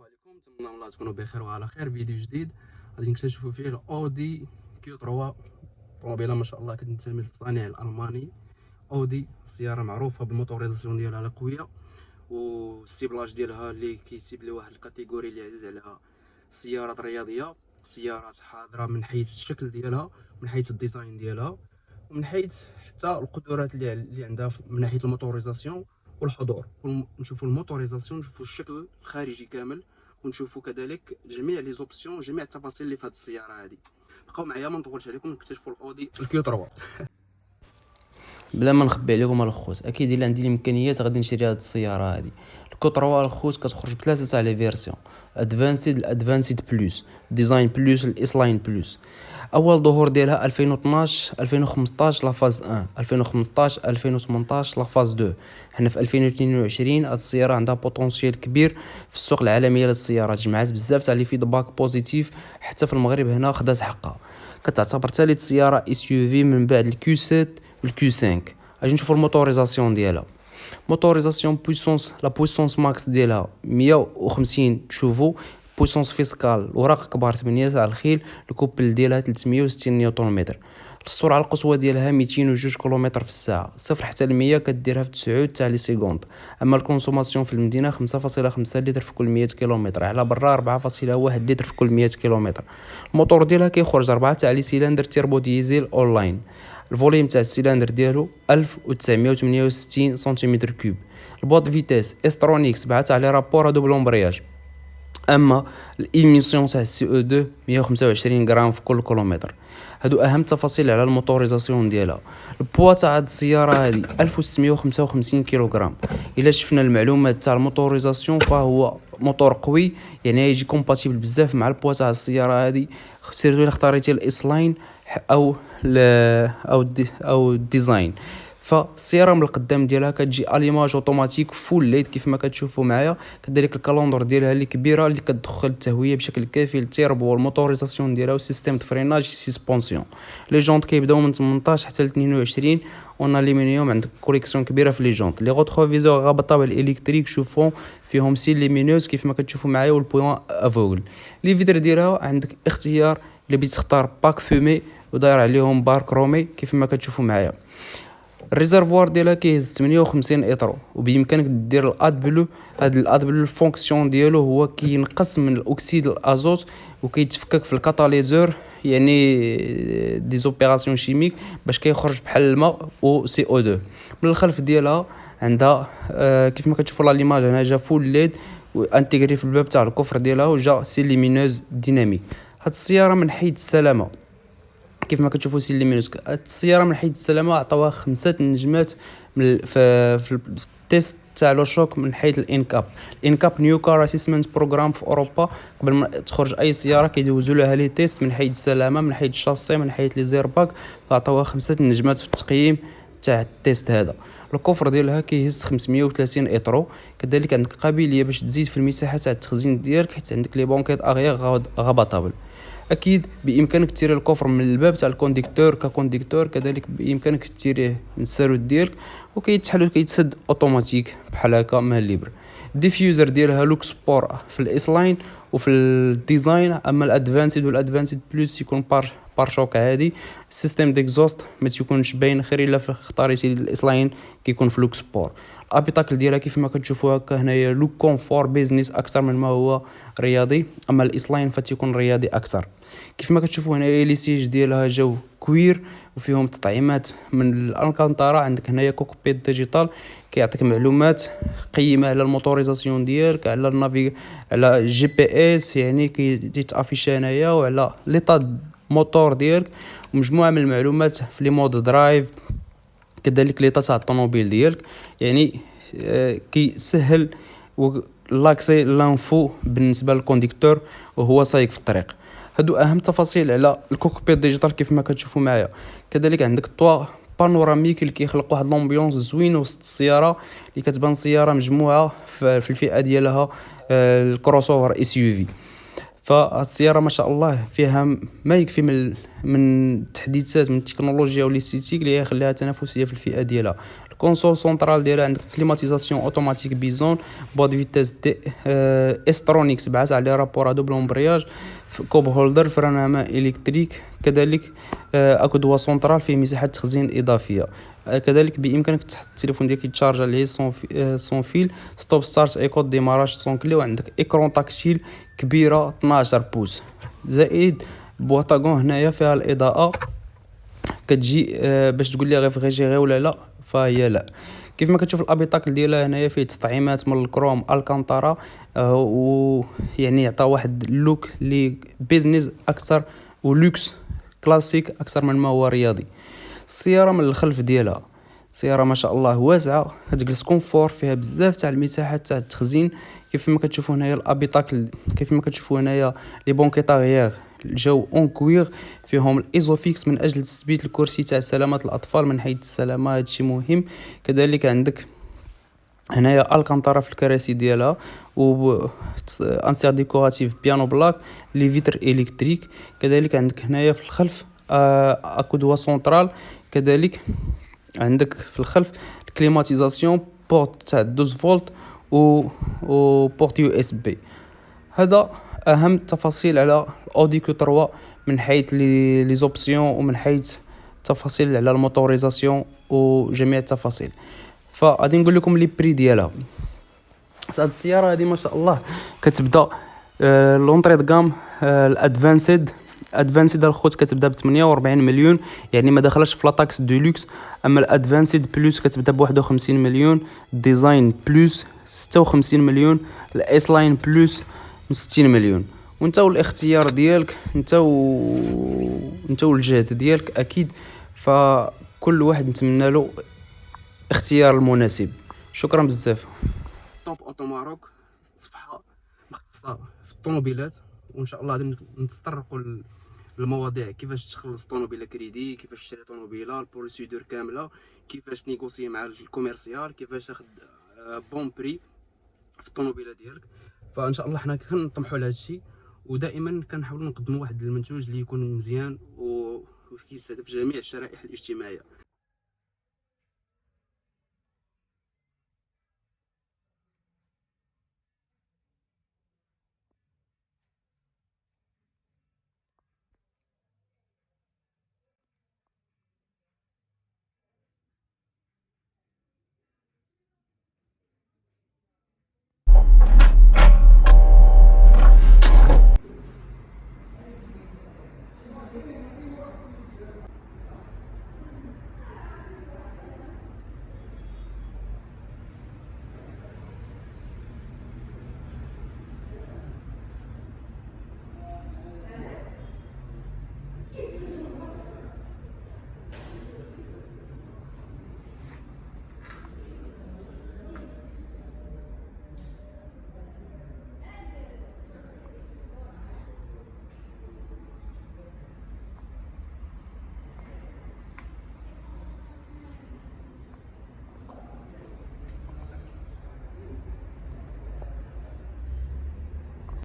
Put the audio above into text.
عليكم، نتمنى الله تكونوا بخير وعلى خير. فيديو جديد غادي نكتشفوا فيه الاودي كيو 3. طوموبيله ما شاء الله كتنتمي للصانع الالماني اودي. سياره معروفه بالموتوريزاسيون ديالها القويه والسيبلاج ديالها اللي كيسيب لي واحد الكاتيجوري اللي عزيز عليها. سيارات رياضيه، سيارات حاضره من حيث الشكل ديالها، من حيث الديزاين ديالها، ومن حيث حتى القدرات اللي عندها من ناحيه الموتوريزاسيون والحضور. نشوفوا الموتوريزاسيون، نشوفوا الشكل الخارجي كامل، ونشوفوا كذلك جميع لي زوبسيون، جميع التفاصيل اللي في هذه السياره هذه. بقاو معايا ما نطولش عليكم، نكتشفوا الاودي الكيو 3. بلا ما نخبي عليكم الخوت، اكيد الا عندي الامكانيات غادي نشري هاد السياره هادي. الكوطروا الخوت كتخرج بثلاثه تاع لي فيرسيون: الادفانسيد بلس، ديزاين بلس، الاس لاين بلس. اول ظهور ديالها 2012 2015 لا فاز 1، 2015 2018 لا فاز 2. حنا في 2022. هاد السياره عندها بوتونسيال كبير في السوق العالميه للسيارات، جمعات بزاف تاع لي فيدباك بوزيتيف حتى في المغرب هنا خدات حقها. كتعتبر ثالث سياره اس يو في من بعد الكيو 7 والكيو 5. اجي نشوفوا الموتوريزاسيون ديالها. موتوريزاسيون بويسونس، لا بويسونس ماكس ديالها 150 شوفو، بويسونس فيسكال وراق كبار 8 تاع الخيل، الكوبل ديالها 360 نيوتن متر. السرعه القصوى ديالها 202 كيلومتر في الساعه، صفر حتى ل 100 كديرها في 9 تاع لي سيكوند. اما الكونسوماسيون في المدينه 5.5 لتر في كل 100 كيلومتر، على برا 4.1 لتر في كل 100 كيلومتر. الموتور ديالها كيخرج 4 تاع لي سيلندر تيربو ديزل اونلاين. الفوليوم تاع السيلندر ديالو 1968 سنتيمتر كوب. البوط فيتاس استرونيك 7 تاع لي رابور دوبل امبرياج. اما الايميسيون تاع السي او 2 125 غرام في كل كيلومتر. هادو اهم تفاصيل على الموتوريزاسيون ديالها. البوا تاع هاد السياره هادي 1655 كيلوغرام. الا شفنا المعلومات تاع الموتوريزاسيون فهو موتور قوي، يعني يجي كومباتيبل بزاف مع البوا تاع السياره هادي، سيرتو الا اختاريتي الاس لاين او او الديزاين. فالسياره من القدام ديالها كتجي اليماج اوتوماتيك فول ليد كيف ما كتشوفوا معايا، كذلك الكالوندر ديالها اللي كبيره اللي كتدخل التهويه بشكل كافي للتيربو والموتوريزاسيون ديالها والسيستم د فريناج سسبونسيون. لي جونط كيبداو من 18 حتى ل 22 اون الومنيوم، عندك كوليكسيون كبيره في لي جونط. لي غوتروفيزور غابطه بالالكتريك شوفون فيهم سي ليمينوز كيف ما كتشوفوا معايا، والبوين افوغل. لي فيدر ديالها عندك اختيار اللي بغيتي تختار باك فومي وداير عليهم بار كرومي كيف ما كتشوفوا معايا. الريزرفوار ديالها كيهز 58 اطرو، وبامكانك دير الاد بلو. هاد الاد بلو الفونكسيون ديالو هو كينقص من الاكسيد الازوت وكيتفكك في الكاتاليزور، يعني دي زوبيراسيون شيميك باش كيخرج بحال الماء و سي او 2. من الخلف ديالها عندها كيف ما كتشوفوا لا ليماج هنا جا فول ليد وانتيغري في الباب تاع الكفر ديالها، وجا سي ليمينوز ديناميك. هاد السياره من حيث السلامه كيف ما كتشوفوا سي ليمينوس، السياره من حيث السلامه عطاوها 5 نجمات في التيست تاع لو شوك. من حيث الانكاب نيو كار اسيسمنت بروغرام في اوروبا، قبل ما تخرج اي سياره كيدوزوا لها لي تيست من حيث السلامه، من حيث الشاسي، من حيث لي زيرباك، فعطاوها 5 نجمات في التقييم تاع التيست هذا. الكفر ديالها كيهز 530 اطرو، كذلك عندك قابليه باش تزيد في المساحه تاع التخزين ديالك حيت عندك لي بونكيت اغيير غابطابل. اكيد بامكانك تيري الكفر من الباب تاع الكونديكتور ككونديكتور، كذلك بامكانك تيريه من الساروت ديالك وكيتحل وكيتسد اوتوماتيك بحال هكا مع الليبر. الديفيوزر ديالها لوك سبور في الاس لاين وفي الديزاين، اما الادفانسيد والادفانسيد بلس يكون بار شوك عادي. السيستم ديكزوست ما تيكونش باين خير الا في اختاريتي الاس لاين كيكون في لوك سبور. الابيتاكل ديالها كيف ما كتشوفوا هكا هنايا لوك كونفور بيزنس اكثر من ما هو رياضي، اما الاس لاين فتيكون رياضي اكثر. كيف ما كتشوفوا هنايا لي سيج ديالها جاو كوير وفيهم تطعيمات من الالكانتارا. عندك هنايا كوكبيت ديجيتال كيعطيك معلومات قيمه على الموتوريزاسيون ديالك، على النافي، على جي بي اس يعني كيتافيش هنايا، وعلى ليطا موتور ديالك، ومجموعه من المعلومات في لي مود درايف، كذلك ليطا تاع الطوموبيل ديالك. يعني كيسهل لاكسي لانفو بالنسبه للكونديكتور وهو سايق في الطريق. هادو اهم تفاصيل على الكوكبيت ديجيتال كيف ما كتشوفوا معايا. كذلك عندك الطوا بانوراميك اللي كيخلق واحد لومبيونس زوين وسط السياره، اللي كتبان سياره مجموعه في الفئه ديالها الكروس اوفر اس يو في. فالسياره ما شاء الله فيها ما يكفي من التحديثات من التكنولوجيا والاستيتيك اللي يخليها تنافسيه في الفئه ديالها. الكونسول سونترال ديالها عندك كليماتيزاسيون اوتوماتيك بيزون، بوا دو فيتاس دي استرونيك 7 على رابور دوبل امبرياج، كوب هولدر، فران امان الكتريك، كذلك اكو دوا سونترال فيه مساحه تخزين اضافيه. كذلك بامكانك تحط التليفون ديالك يتشارج عليه سون فيل، ستوب ستارت ايكود ديماراج سون كلي، وعندك ايكرون تاكتيل كبيره 12 بوس، زائد بواطاغون هنايا فيها الاضاءه كتجي باش تقول لي غير ولا لا، فهي لا. كيف ما كتشوف الابيتاكل ديالها هنايا فيه تطعيمات من الكروم الكانتارا، ويعني يعطى واحد اللوك لي بيزنس اكثر ولوكس كلاسيك اكثر من ما هو رياضي. السياره من الخلف ديالها سياره ما شاء الله واسعه، كتجلس كونفور، فيها بزاف تاع المساحات تاع التخزين. كيف ما كتشوفوا هنايا الابيتاكل، كيف ما كتشوفوا هنايا لي بونكيطاريير الجو اون كوير، فيهم الايزوفيكس من اجل تثبيت الكرسي تاع سلامه الاطفال من حيث السلامه، هادشي مهم. كذلك عندك هنايا الكانتارا في الكراسي ديالها، و انسير ديكوراتيف بيانو بلاك، لي فيتر الكتريك. كذلك عندك هنايا في الخلف اكو دوا سونترال، كذلك عندك في الخلف الكليماتيزاسيون، بورت تاع 12 فولت و بورت يو اس بي. هذا اهم التفاصيل على اودي كيو 3 من حيث لي زوبسيون ومن حيث تفاصيل على الموتوريزاسيون وجميع التفاصيل. فغادي نقول لكم لي بري ديالها. هاد السياره هذه ما شاء الله كتبدا لونطري دغام الادفانسيد الخوت كتبدا ب 48 مليون، يعني ما دخلش في لاطاكس دولوكس. اما الادفانسيد بلس كتبدا ب 51 مليون، ديزاين بلس 56 مليون، الاس لاين بلس 60 مليون. وانت والاختيار ديالك، انت والجهد ديالك اكيد، فكل واحد نتمنى له اختيار المناسب. شكرا بزاف. توب اوتو ماروك، صفحه مختصه في الطوموبيلات، وان شاء الله غادي نتطرقوا للمواضيع كيفاش تخلص طوموبيله كريدي، كيفاش تشري طوموبيله، البروسيدور كامله، كيفاش نيغوسي مع الكوميرسيال، كيفاش تاخذ بون بري في الطوموبيله ديالك. فان شاء الله حنا كنطمحوا لهذا الشيء، ودائما كنحاولوا نقدموا واحد المنتوج اللي يكون مزيان وكيستهدف جميع الشرائح الاجتماعيه.